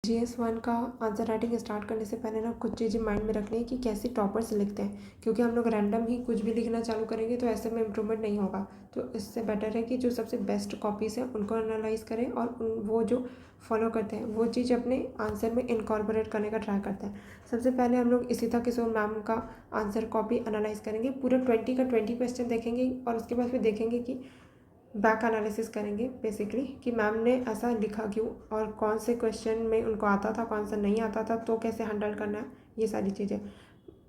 GS1 का answer writing start करने से पहले ना कुछ चीज़ें माइंड में रखनी है कि कैसे टॉपर्स लिखते हैं, क्योंकि हम लोग रैंडम ही कुछ भी लिखना चालू करेंगे तो ऐसे में इम्प्रूवमेंट नहीं होगा। तो इससे बेटर है कि जो सबसे बेस्ट कॉपीज़ हैं उनको एनालाइज करें और वो जो फॉलो करते हैं वो चीज़ अपने आंसर में इनकॉर्पोरेट करने का ट्राई करते हैं। सबसे पहले हम लोग इशिता किशोर मैम का आंसर कॉपी एनालाइज करेंगे, पूरे 20 का 20 क्वेश्चन देखेंगे और उसके बाद फिर देखेंगे कि बैक एनालिसिस करेंगे बेसिकली कि मैम ने ऐसा लिखा क्यों और कौन से क्वेश्चन में उनको आता था, कौन सा नहीं आता था, तो कैसे हैंडल करना है, ये सारी चीज़ें।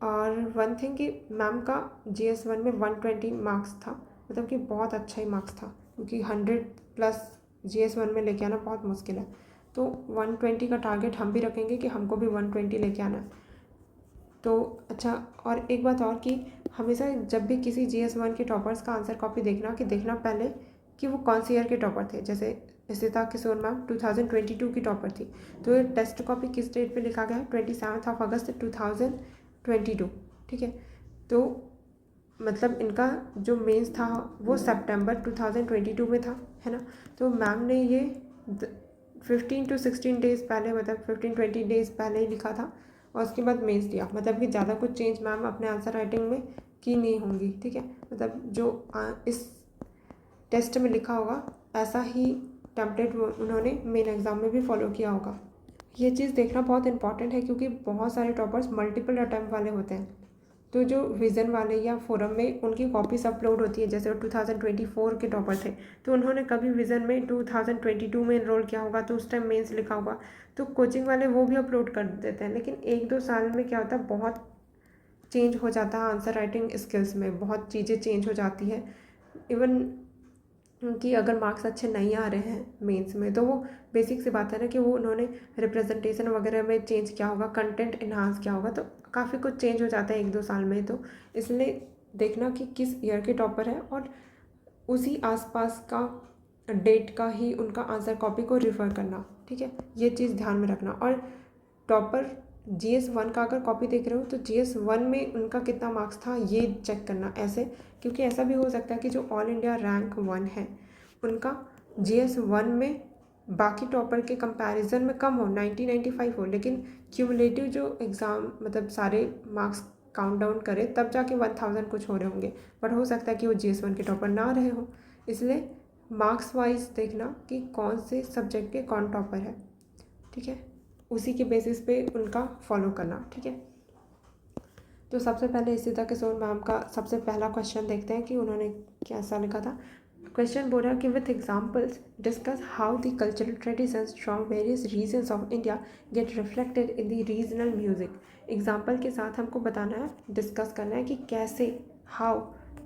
और वन थिंग कि मैम का GS1 में 120 मार्क्स था, मतलब कि बहुत अच्छा ही मार्क्स था, क्योंकि 100+ GS1 में लेके आना बहुत मुश्किल है। तो 120 का टारगेट हम भी रखेंगे कि हमको भी 120 लेके आना है। तो अच्छा, और एक बात और कि हमेशा जब भी किसी GS1 के टॉपर्स का आंसर कॉपी देखना पहले कि वो कौन से ईयर के टॉपर थे। जैसे इशिता किशोर मैम 2022 की टॉपर थी, तो ये टेस्ट कॉपी किस डेट पे लिखा गया है, 27 अगस्त 2022, ठीक है। तो मतलब इनका जो मेंस था वो सितंबर 2022 में था, है ना। तो मैम ने ये 15 to 16 डेज़ पहले, मतलब 15-20 डेज़ पहले ही लिखा था और उसके बाद मेंस दिया। मतलब कि ज़्यादा कुछ चेंज मैम अपने आंसर राइटिंग में की नहीं होंगी, ठीक है। मतलब जो इस टेस्ट में लिखा होगा ऐसा ही टेम्पलेट उन्होंने मेन एग्ज़ाम में भी फॉलो किया होगा। ये चीज़ देखना बहुत इंपॉर्टेंट है, क्योंकि बहुत सारे टॉपर्स मल्टीपल अटैम्प्ट वाले होते हैं। तो जो विज़न वाले या फोरम में उनकी कॉपीज अपलोड होती है, जैसे वो 2024 के टॉपर थे तो उन्होंने कभी विज़न में 2022 में इनरोल किया होगा, तो उस टाइम मेंस लिखा होगा, तो कोचिंग वाले वो भी अपलोड कर देते हैं। लेकिन 1-2 साल में क्या होता है, बहुत चेंज हो जाता है आंसर राइटिंग स्किल्स में, बहुत चीज़ें चेंज हो जाती है। इवन कि अगर मार्क्स अच्छे नहीं आ रहे हैं मेंस में, तो वो बेसिक सी बात है ना कि वो उन्होंने रिप्रेजेंटेशन वगैरह में चेंज किया होगा, कंटेंट इन्हांस किया होगा, तो काफ़ी कुछ चेंज हो जाता है 1-2 साल में। तो इसलिए देखना कि किस ईयर के टॉपर है और उसी आसपास का डेट का ही उनका आंसर कॉपी को रिफ़र करना, ठीक है। ये चीज़ ध्यान में रखना। और टॉपर GS1 का अगर कॉपी देख रहे हो तो GS1 में उनका कितना मार्क्स था ये चेक करना ऐसे, क्योंकि ऐसा भी हो सकता है कि जो ऑल इंडिया रैंक 1 है उनका GS1 में बाकी टॉपर के कंपैरिजन में कम हो, 90-95 हो, लेकिन क्यूमुलेटिव जो एग्ज़ाम मतलब सारे मार्क्स काउंट डाउन करे तब जाके 1000 कुछ हो रहे होंगे। बट हो सकता है कि वो GS1 के टॉपर ना रहे हो, इसलिए मार्क्स वाइज देखना कि कौन से सब्जेक्ट के कौन टॉपर है, ठीक है। उसी के बेसिस पे उनका फॉलो करना, ठीक है। तो सबसे पहले इशिता किशोर मैम का सबसे पहला क्वेश्चन देखते हैं कि उन्होंने कैसा लिखा था। क्वेश्चन बोल रहा है कि with examples discuss how the cultural traditions from various regions of India get reflected in the regional music. Example के साथ हमको बताना है, डिस्कस करना है कि कैसे, how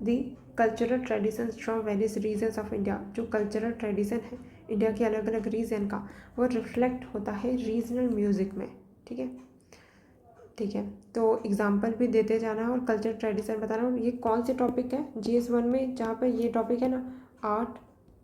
the cultural traditions from various regions of India, जो कल्चरल ट्रेडिशन है इंडिया के अलग अलग रीजन का, वो रिफ्लेक्ट होता है रीजनल म्यूज़िक में, ठीक है। ठीक है, तो एग्जाम्पल भी देते जाना है और कल्चर ट्रेडिशन बताना है। ये कौन से टॉपिक है GS1 में, जहाँ पर ये टॉपिक है ना, art,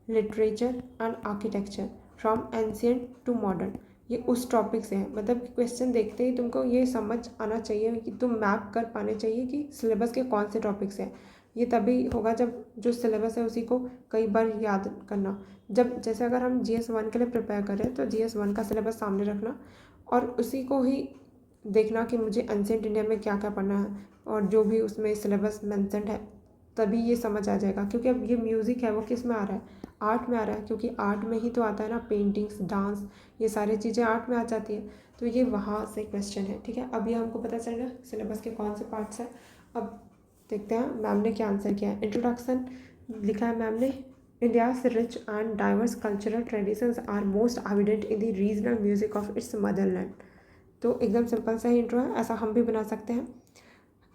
literature and architecture from ancient to modern, ये उस टॉपिक से है। मतलब क्वेश्चन देखते ही तुमको ये समझ आना चाहिए कि तुम मैप कर पाने चाहिए कि सिलेबस के कौन से टॉपिक से है। ये तभी होगा जब जो सिलेबस है उसी को कई बार याद करना। जब जैसे अगर हम GS1 के लिए प्रिपेयर करें तो GS1 का सिलेबस सामने रखना और उसी को ही देखना कि मुझे एंशिएंट इंडिया में क्या क्या पढ़ना है और जो भी उसमें सिलेबस मेंशन्ड है, तभी ये समझ आ जाएगा। क्योंकि अब ये म्यूज़िक है वो किस में आ रहा है, आर्ट में आ रहा है, क्योंकि आर्ट में ही तो आता है ना, पेंटिंग्स, डांस, ये सारी चीज़ें आर्ट में आ जाती है। तो ये वहाँ से क्वेश्चन है, ठीक है। अब ये हमको पता चल गया सिलेबस के कौन से पार्ट्स हैं। अब देखते हैं मैम ने क्या आंसर किया है। इंट्रोडक्शन लिखा है मैम ने, India's rich and diverse cultural traditions are most evident in the regional music of its motherland. तो एकदम सिंपल सा ही इंट्रो है, ऐसा हम भी बना सकते हैं।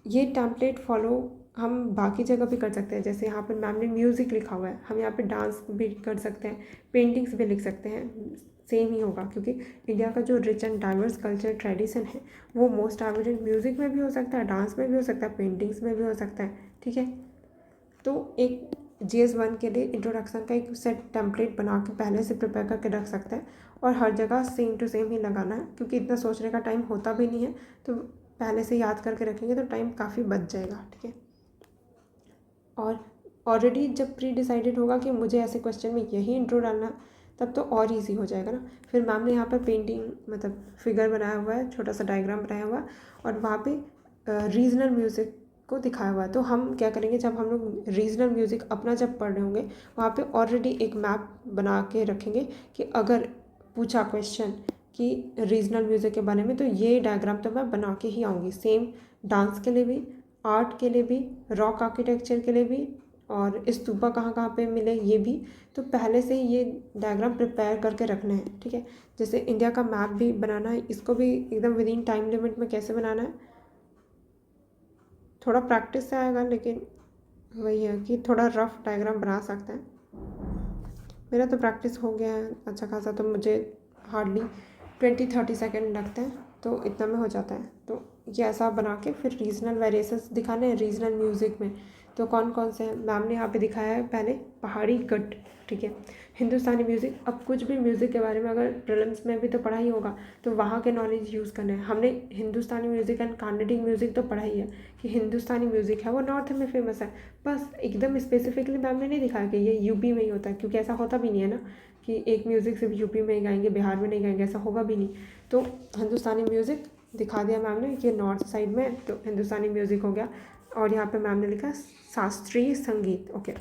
ये टेम्पलेट फॉलो हम बाकी जगह भी कर सकते हैं। जैसे यहाँ पर मैम ने म्यूज़िक लिखा हुआ है, हम यहाँ पे डांस भी कर सकते हैं, पेंटिंग्स भी लिख सकते हैं, सेम ही होगा। क्योंकि इंडिया का जो rich and diverse culture tradition है वो मोस्ट एविडेंट म्यूज़िक में भी हो सकता है, डांस में भी हो सकता है, पेंटिंग्स में भी हो सकता है, ठीक है। तो एक GS1 के लिए इंट्रोडक्शन का एक सेट टेम्पलेट बना के पहले से प्रिपेयर करके रख सकते हैं और हर जगह सेम टू सेम ही लगाना है, क्योंकि इतना सोचने का टाइम होता भी नहीं है। तो पहले से याद करके रखेंगे तो टाइम काफ़ी बच जाएगा, ठीक है। और ऑलरेडी जब प्री डिसाइडेड होगा कि मुझे ऐसे क्वेश्चन में यही इंट्रो डालना है, तब तो और ईजी हो जाएगा ना। फिर मैम ने यहाँ पर पेंटिंग मतलब फिगर बनाया हुआ है, छोटा सा डायग्राम बनाया हुआ है, और वहाँ पे रीजनल म्यूज़िक को दिखाया हुआ है। तो हम क्या करेंगे, जब हम लोग रीजनल म्यूज़िक अपना जब पढ़ रहे होंगे, वहाँ पे ऑलरेडी एक मैप बना के रखेंगे कि अगर पूछा क्वेश्चन कि रीजनल म्यूज़िक के बारे में, तो ये डायग्राम तो मैं बना के ही आऊँगी। सेम डांस के लिए भी, आर्ट के लिए भी, रॉक आर्किटेक्चर के लिए भी, और स्तूपा कहाँ कहाँ पे मिले ये भी। तो पहले से ही ये डायग्राम प्रिपेयर करके रखना है, ठीक है। जैसे इंडिया का मैप भी बनाना है, इसको भी एकदम विद इन टाइम लिमिट में कैसे बनाना है, थोड़ा प्रैक्टिस से आएगा, लेकिन वही है कि थोड़ा रफ डायग्राम बना सकते हैं। मेरा तो प्रैक्टिस हो गया है अच्छा खासा, तो मुझे हार्डली 20-30 सेकेंड लगते हैं, तो इतना में हो जाता है। तो ये ऐसा बना के फिर रीजनल वेरिएशंस दिखाने हैं रीजनल म्यूज़िक में। तो कौन कौन से हैं मैम ने यहाँ पे दिखाया है। पहले पहाड़ी गट, ठीक है। हिंदुस्तानी म्यूज़िक, अब कुछ भी म्यूज़िक के बारे में अगर प्रीलिम्स में भी तो पढ़ा ही होगा, तो वहाँ के नॉलेज यूज़ करना है। हमने हिंदुस्तानी म्यूज़िक एंड कार्नेटिक म्यूज़िक तो पढ़ा ही है कि हिंदुस्तानी म्यूज़िक है वो नॉर्थ में फेमस है, बस एकदम स्पेसिफिकली मैम ने नहीं दिखाया कि ये यूपी में ही होता है, क्योंकि ऐसा होता भी नहीं है ना कि एक म्यूज़िक सिर्फ यूपी में ही गाएंगे, बिहार में नहीं गाएंगे, ऐसा होगा भी नहीं। तो हिंदुस्तानी म्यूज़िक दिखा दिया मैम ने कि नॉर्थ साइड में तो हिंदुस्तानी म्यूज़िक हो गया। और यहाँ पे मैम ने लिखा शास्त्रीय संगीत, ओके।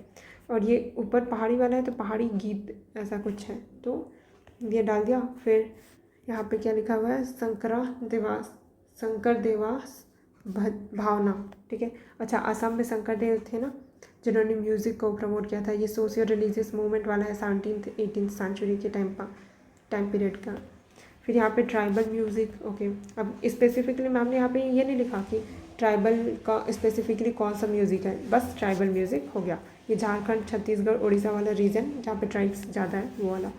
और ये ऊपर पहाड़ी वाला है तो पहाड़ी गीत ऐसा कुछ है, तो ये डाल दिया। फिर यहाँ पे क्या लिखा हुआ है, शंकर देवास भावना, ठीक है। अच्छा, असम में शंकर देव थे ना जिन्होंने म्यूज़िक को प्रमोट किया था। ये सोशियो रिलीजियस मूवमेंट वाला है 17th-18th सेंचुरी के टाइम पीरियड का। फिर यहाँ पे ट्राइबल म्यूज़िक, ओके। अब स्पेसिफिकली मैम ने यहाँ पे ये नहीं लिखा कि ट्राइबल का स्पेसिफिकली कौन सा म्यूज़िक है, बस ट्राइबल म्यूज़िक हो गया। ये झारखंड, छत्तीसगढ़, उड़ीसा वाला रीजन जहाँ पे ट्राइब्स ज़्यादा है वो वाला।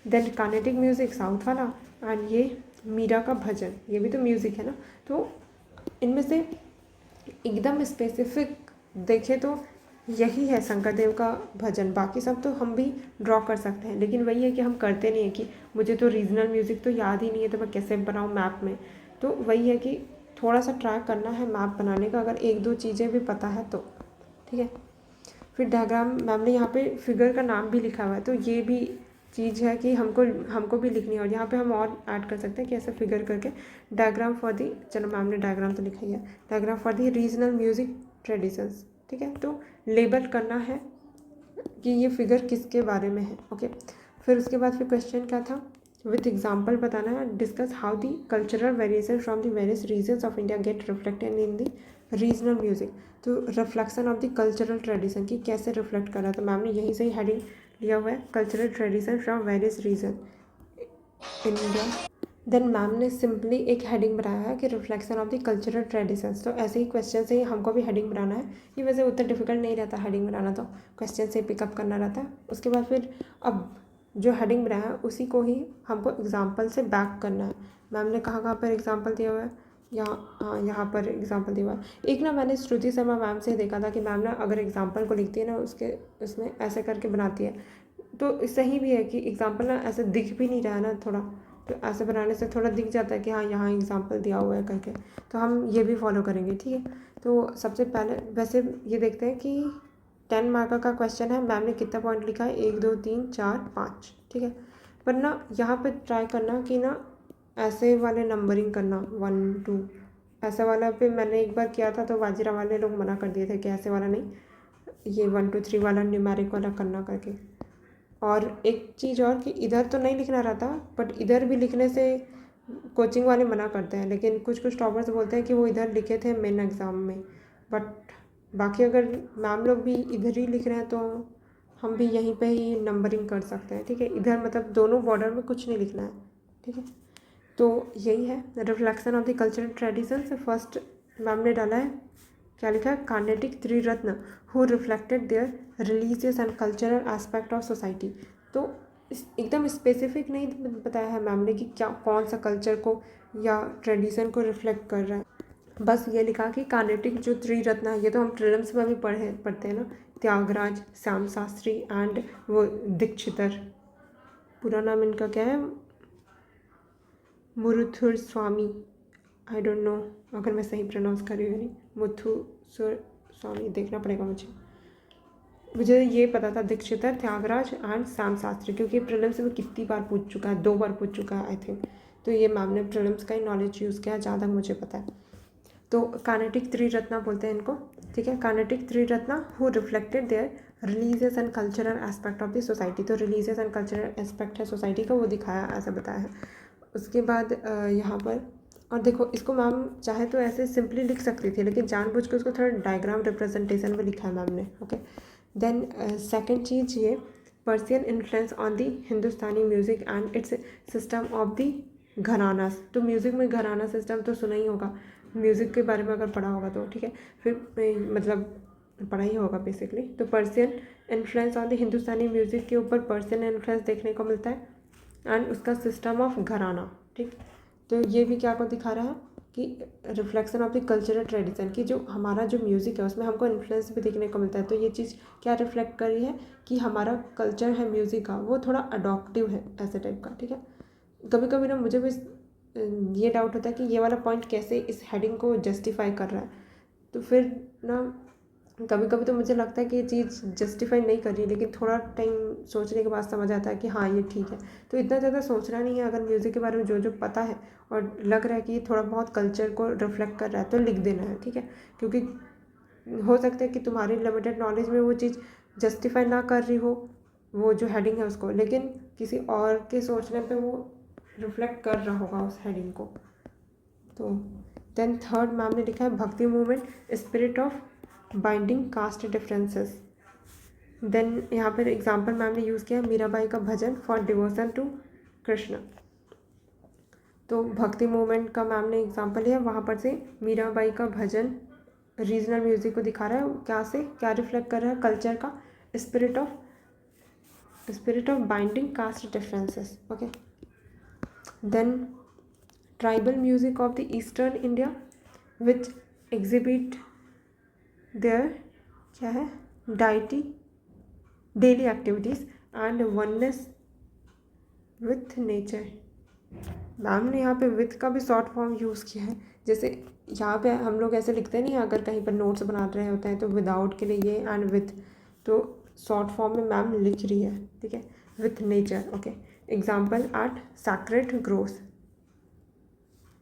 देन कार्नेटिक म्यूज़िक साउथ वाला, एंड ये मीरा का भजन, ये भी तो म्यूज़िक है ना। तो इनमें से एकदम स्पेसिफिक देखें तो यही है शंकरदेव का भजन, बाकी सब तो हम भी ड्रॉ कर सकते हैं, लेकिन वही है कि हम करते नहीं है कि मुझे तो रीजनल म्यूज़िक तो याद ही नहीं है, तो मैं कैसे बनाऊँ मैप में। तो वही है कि थोड़ा सा ट्राई करना है मैप बनाने का, अगर एक दो चीज़ें भी पता है तो, ठीक है। फिर डायग्राम मैम ने यहाँ पे फिगर का नाम भी लिखा हुआ है, तो ये भी चीज़ है कि हमको भी लिखनी है। और यहाँ पे हम और ऐड कर सकते हैं कि ऐसे फिगर करके डायग्राम फॉर दी, चलो मैम ने डायग्राम तो लिखा ही है, diagram for the regional music traditions, ठीक है। तो लेबल करना है कि ये फिगर किसके बारे में है, ओके। फिर उसके बाद फिर क्वेश्चन क्या था, विथ एग्जाम्पल बताना है, discuss how the cultural variation from the various regions of India get reflected in the regional music. तो reflection of the cultural tradition की कैसे रिफ्लेक्ट कर रहा है, तो मैम ने यहीं से ही हेडिंग लिया हुआ है, cultural tradition from various region in India. Then ma'am ने सिंपली एक हेडिंग बनाया है कि reflection of the cultural traditions. तो ऐसे ही क्वेश्चन से ही हमको भी हेडिंग बनाना है। ये वैसे उतना डिफिकल्ट नहीं रहता हेडिंग बनाना, तो क्वेश्चन से पिकअप करना रहता है। उसके बाद फिर अब जो हेडिंग बनाया है उसी को ही हमको एग्जाम्पल से बैक करना है। मैम ने कहाँ कहाँ पर एग्जाम्पल दिया हुआ है, यहाँ, हाँ यहाँ पर एग्जाम्पल दिया हुआ है। एक ना मैंने श्रुति शर्मा मैम से देखा था कि मैम ना अगर एग्जाम्पल को लिखती है ना उसके उसमें ऐसे करके बनाती है, तो सही भी है कि एग्जाम्पल ना ऐसे दिख भी नहीं रहा है ना थोड़ा, तो ऐसे बनाने से थोड़ा दिख जाता है कि हाँ यहाँ एग्जाम्पल दिया हुआ है करके। तो हम ये भी फॉलो करेंगे, ठीक है। तो सबसे पहले वैसे ये देखते हैं कि 10 मार्क का क्वेश्चन है, मैम ने कितना पॉइंट लिखा है, 1 2 3 4 5, ठीक है। पर ना यहाँ पे ट्राई करना कि ना ऐसे वाले नंबरिंग करना 1 2, ऐसा वाला पे मैंने एक बार किया था तो वाजिरा वाले लोग मना कर दिए थे कि ऐसे वाला नहीं, ये 1 2 3 वाला न्यूमेरिक वाला करना करके। और एक चीज़ और कि इधर तो नहीं लिखना रहता, बट इधर भी लिखने से कोचिंग वाले मना करते हैं, लेकिन कुछ कुछ टॉपर्स बोलते हैं कि वो इधर लिखे थे मेन एग्ज़ाम में। बट बाकी अगर मैम लोग भी इधर ही लिख रहे हैं तो हम भी यहीं पे ही नंबरिंग कर सकते हैं, ठीक है। इधर मतलब दोनों बॉर्डर में कुछ नहीं लिखना है, ठीक है। तो यही है reflection of the cultural tradition से फर्स्ट मैम ने डाला है, क्या लिखा है, कार्नेटिक त्रिरत्न who reflected their religious and cultural aspect of society. तो एकदम स्पेसिफिक नहीं बताया है मैम ने कि क्या कौन सा कल्चर को या ट्रेडिशन को रिफ्लेक्ट कर रहा है, बस ये लिखा कि कार्नेटिक जो त्रिरत्न है, ये तो हम ट्रिलम्स में भी पढ़ते हैं ना, त्यागराज, श्याम शास्त्री एंड वो दीक्षितर, पूरा नाम इनका क्या है, मुथुर स्वामी, आई डोंट नो अगर मैं सही प्रोनाउंस कर रही हूँ नहीं, मुथुर स्वामी, देखना पड़ेगा मुझे। मुझे ये पता था दीक्षितर, त्यागराज एंड श्याम शास्त्री, क्योंकि प्रीलिम्स में कितनी बार पूछ चुका है, 2 बार पूछ चुका है आई थिंक। तो ये मैम ने प्रीलिम्स का ही नॉलेज यूज़ किया जहाँ तक मुझे पता है। तो कार्नेटिक त्रिरत्ना बोलते हैं इनको, ठीक है। कार्नेटिक त्रिरत्ना who reflected their religious and cultural aspect of the society. तो रिलीजियस एंड कल्चरल एस्पेक्ट है सोसाइटी का, वो दिखाया, ऐसा बताया है। उसके बाद यहाँ पर, और देखो इसको मैम चाहे तो ऐसे सिंपली लिख सकती थी, लेकिन जानबूझ के उसको थोड़ा डायग्राम रिप्रेजेंटेशन में लिखा है मैम ने, ओके। देन सेकेंड चीज़ ये Persian influence on the Hindustani music and it's system of the gharanas. तो म्यूज़िक में घराना सिस्टम तो सुना ही होगा, म्यूज़िक के बारे में अगर पढ़ा होगा तो, ठीक है। फिर मतलब पढ़ा ही होगा बेसिकली। तो Persian influence on the Hindustani music के ऊपर पर्सियन इन्फ्लुएंस देखने को मिलता है, एंड उसका सिस्टम ऑफ घराना, ठीक। तो ये भी क्या को दिखा रहा है कि reflection of the cultural tradition, कि जो हमारा जो म्यूज़िक है उसमें हमको इन्फ्लुएंस भी देखने को मिलता है। तो ये चीज़ क्या रिफ्लेक्ट कर रही है कि हमारा कल्चर है म्यूज़िक का, वो थोड़ा अडॉप्टिव है ऐसे टाइप का, ठीक है। कभी कभी ना मुझे भी ये डाउट होता है कि ये वाला पॉइंट कैसे इस हेडिंग को जस्टिफाई कर रहा है। तो फिर ना कभी कभी तो मुझे लगता है कि ये चीज़ जस्टिफाई नहीं कर रही, लेकिन थोड़ा टाइम सोचने के बाद समझ आता है कि हाँ ये ठीक है। तो इतना ज़्यादा सोचना नहीं है, अगर म्यूज़िक के बारे में जो जो पता है और लग रहा है कि ये थोड़ा बहुत कल्चर को रिफ्लेक्ट कर रहा है तो लिख देना है, ठीक है। क्योंकि हो सकता है कि तुम्हारी लिमिटेड नॉलेज में वो चीज़ जस्टिफाई ना कर रही हो, वो जो हेडिंग है उसको, लेकिन किसी और के सोचने पे वो रिफ्लेक्ट कर रहा होगा उस हेडिंग को। तो देन थर्ड मैम ने लिखा है Bhakti movement spirit of binding caste differences. Then यहाँ पर एग्जाम्पल मैम ने यूज़ किया मीराबाई का bhajan for devotion to Krishna. तो भक्ति मूवमेंट का मैम ने एग्जाम्पल लिया, वहाँ पर से मीराबाई का भजन रीजनल म्यूज़िक को दिखा रहा है, क्या से क्या रिफ्लेक्ट कर रहा है, कल्चर का spirit of binding caste differences, okay. Then tribal music of the eastern India which exhibit their क्या है deity daily activities and oneness with nature. Ma'am ने यहाँ पे विथ का भी शॉर्ट फॉर्म यूज़ किया है। जैसे यहाँ पे हम लोग ऐसे लिखते नहीं, अगर कहीं पर नोट्स बना रहे होते हैं तो विदाउट के लिए ये एंड विथ, तो शॉर्ट फॉर्म में मैम लिख रही है, ठीक है, with nature, okay. Example at sacred groves.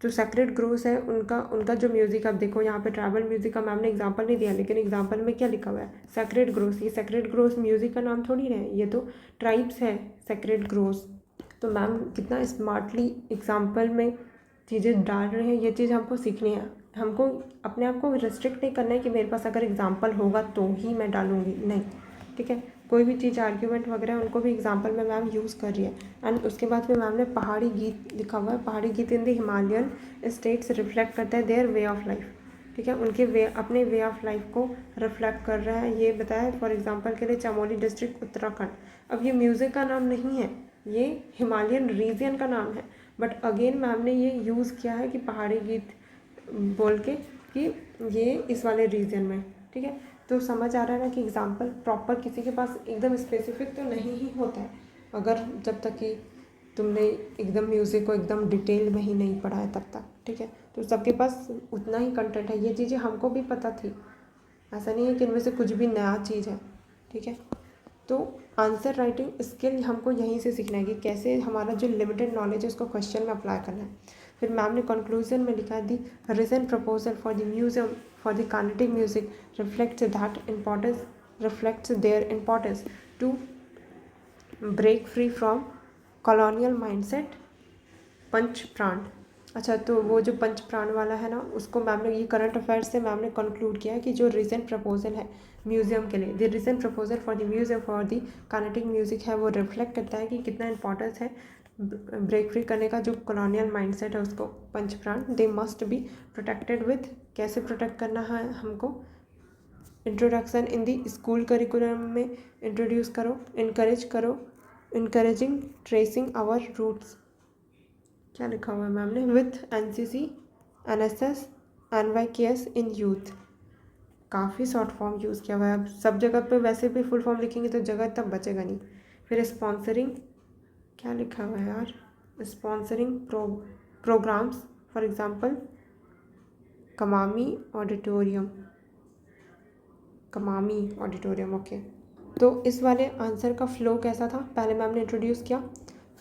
जो सैक्रेड ग्रोव्स है उनका जो म्यूज़िक, अब देखो यहाँ पे ट्राइबल म्यूज़िक का मैम ने एग्जांपल नहीं दिया, लेकिन एग्जांपल में क्या लिखा हुआ है, सैक्रेड ग्रोव्स। ये सैक्रेड ग्रोव्स म्यूज़िक का नाम थोड़ी है, ये तो ट्राइब्स है सैक्रेड ग्रोव्स। तो मैम कितना स्मार्टली एग्जांपल में चीज़ें डाल रहे हैं, ये चीज़ हमको सीखनी है। हमको अपने आप को रिस्ट्रिक्ट नहीं करना है कि मेरे पास अगर एग्जांपल होगा तो ही मैं डालूँगी, नहीं, ठीक है। कोई भी चीज़ आर्ग्यूमेंट वगैरह उनको भी एग्जांपल में मैम यूज़ कर रही है। एंड उसके बाद में मैम ने पहाड़ी गीत लिखा हुआ है, पहाड़ी गीत in the Himalayan states reflect करता है देयर वे ऑफ लाइफ, ठीक है, उनके वे, अपने वे ऑफ लाइफ को रिफ्लेक्ट कर रहा है, ये बताया। फॉर एग्जांपल के लिए चमोली डिस्ट्रिक्ट उत्तराखंड। अब ये म्यूज़िक का नाम नहीं है, ये हिमालयन रीजन का नाम है, बट अगेन मैम ने ये यूज़ किया है कि पहाड़ी गीत बोल के कि ये इस वाले रीजन में, ठीक है। तो समझ आ रहा है ना कि एग्जाम्पल प्रॉपर किसी के पास एकदम स्पेसिफिक तो नहीं ही होता है, अगर जब तक कि तुमने एकदम म्यूज़िक को एकदम डिटेल में ही नहीं पढ़ा है तब तक, ठीक है। तो सबके पास उतना ही कंटेंट है, ये चीज़ें हमको भी पता थी, ऐसा नहीं है कि इनमें से कुछ भी नया चीज़ है, ठीक है। तो आंसर राइटिंग स्किल हमको यहीं से सीखना है कि कैसे हमारा जो लिमिटेड नॉलेज है उसको क्वेश्चन में अप्लाई करना है। फिर मैम ने कंक्लूजन में लिखा the region proposal for the museum for the Carnatic music reflects their importance to break free from colonial mindset Panch Pran. अच्छा, तो वो जो पंच प्राण वाला है ना, उसको मैम ने, ये करंट अफेयर्स से मैम ने कंक्लूड किया है कि जो रीसेंट प्रपोजल है म्यूज़ियम के लिए, the recent proposal for the museum for the Carnatic music है, वो रिफ्लेक्ट करता है कि कितना इंपॉर्टेंस है ब्रेक फ्री करने का, जो कॉलोनियल माइंडसेट है उसको, पंच प्राण they must be protected with, कैसे प्रोटेक्ट करना है हमको, introduction in the school curriculum में इंट्रोड्यूस करो, इनकरेज करो, इनकरेजिंग ट्रेसिंग आवर रूट्स। क्या लिखा हुआ है मैम ने, with NCC NSS NYKS in youth. काफ़ी शॉर्ट फॉर्म यूज़ किया हुआ है, अब सब जगह पे वैसे भी फुल फॉर्म लिखेंगे तो जगह तब बचेगा नहीं। फिर स्पॉन्सरिंग, क्या लिखा हुआ है यार, स्पॉन्सरिंग प्रोग्राम्स, फॉर एग्जांपल कमामी ऑडिटोरियम, ओके। तो इस वाले आंसर का फ्लो कैसा था, पहले मैम ने इंट्रोड्यूस किया,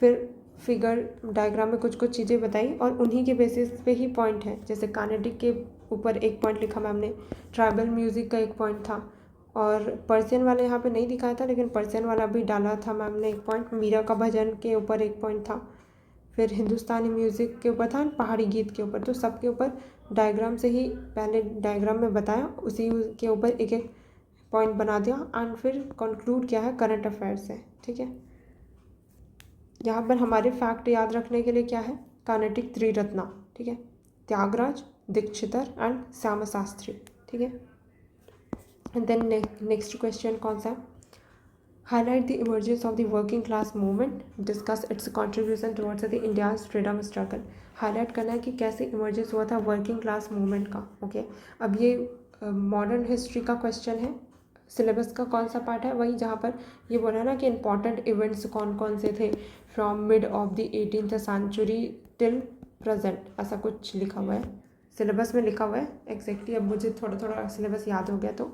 फिर फिगर डायग्राम में कुछ कुछ चीज़ें बताई और उन्हीं के बेसिस पे ही पॉइंट है। जैसे कार्नेटिक के ऊपर एक पॉइंट लिखा मैम ने, ट्राइबल म्यूज़िक का एक पॉइंट था, और पर्शियन वाला यहाँ पे नहीं दिखाया था लेकिन पर्शियन वाला भी डाला था मैम ने एक पॉइंट, मीरा का भजन के ऊपर एक पॉइंट था, फिर हिंदुस्तानी म्यूज़िक के ऊपर था, पहाड़ी गीत के ऊपर। तो सबके ऊपर डायग्राम से ही पहले डायग्राम में बताया, उसी के ऊपर एक एक पॉइंट बना दिया एंड फिर कंक्लूड किया है करंट अफेयर्स से। ठीक है, यहाँ पर हमारे फैक्ट याद रखने के लिए क्या है, कार्नेटिक त्रिरत्ना, ठीक है, त्यागराज, दीक्षितर एंड श्यामा शास्त्री। ठीक है, एंड देन नेक्स्ट क्वेश्चन कौन सा है, highlight the emergence of the working class movement, discuss it's contribution towards the India's freedom struggle. Highlight करना है कि कैसे इमर्जेंस हुआ था वर्किंग क्लास मूवमेंट का। ओके, अब ये मॉडर्न हिस्ट्री का क्वेश्चन है, सिलेबस का कौन सा पार्ट है, वही जहाँ पर ये बोला है ना कि इंपॉर्टेंट इवेंट्स कौन कौन से थे from mid of the 18th century till present, ऐसा कुछ लिखा हुआ है, सिलेबस में लिखा हुआ है एग्जैक्टली। अब मुझे थोड़ा थोड़ा सिलेबस याद हो गया तो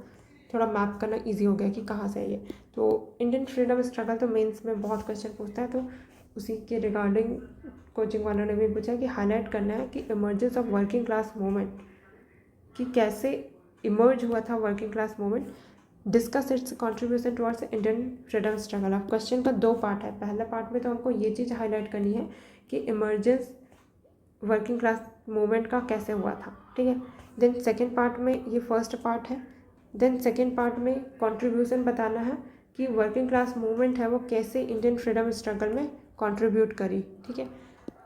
थोड़ा मैप करना इजी हो गया कि कहाँ से है ये। तो इंडियन फ्रीडम स्ट्रगल तो मेंस में बहुत क्वेश्चन पूछता है, तो उसी के रिगार्डिंग कोचिंग वालों ने भी पूछा कि हाईलाइट करना है कि emergence of working class movement, कि कैसे इमर्ज हुआ था working class movement, discuss it's contribution towards Indian freedom struggle. अब क्वेश्चन का दो पार्ट है, पहला पार्ट में तो हमको ये चीज़ हाईलाइट करनी है कि इमर्जेंस वर्किंग क्लास मूवमेंट का कैसे हुआ था। ठीक है, देन सेकेंड पार्ट में, ये फर्स्ट पार्ट है, देन सेकेंड पार्ट में कंट्रीब्यूशन बताना है कि वर्किंग क्लास मूवमेंट है वो कैसे इंडियन फ्रीडम स्ट्रगल में कंट्रीब्यूट करी। ठीक है,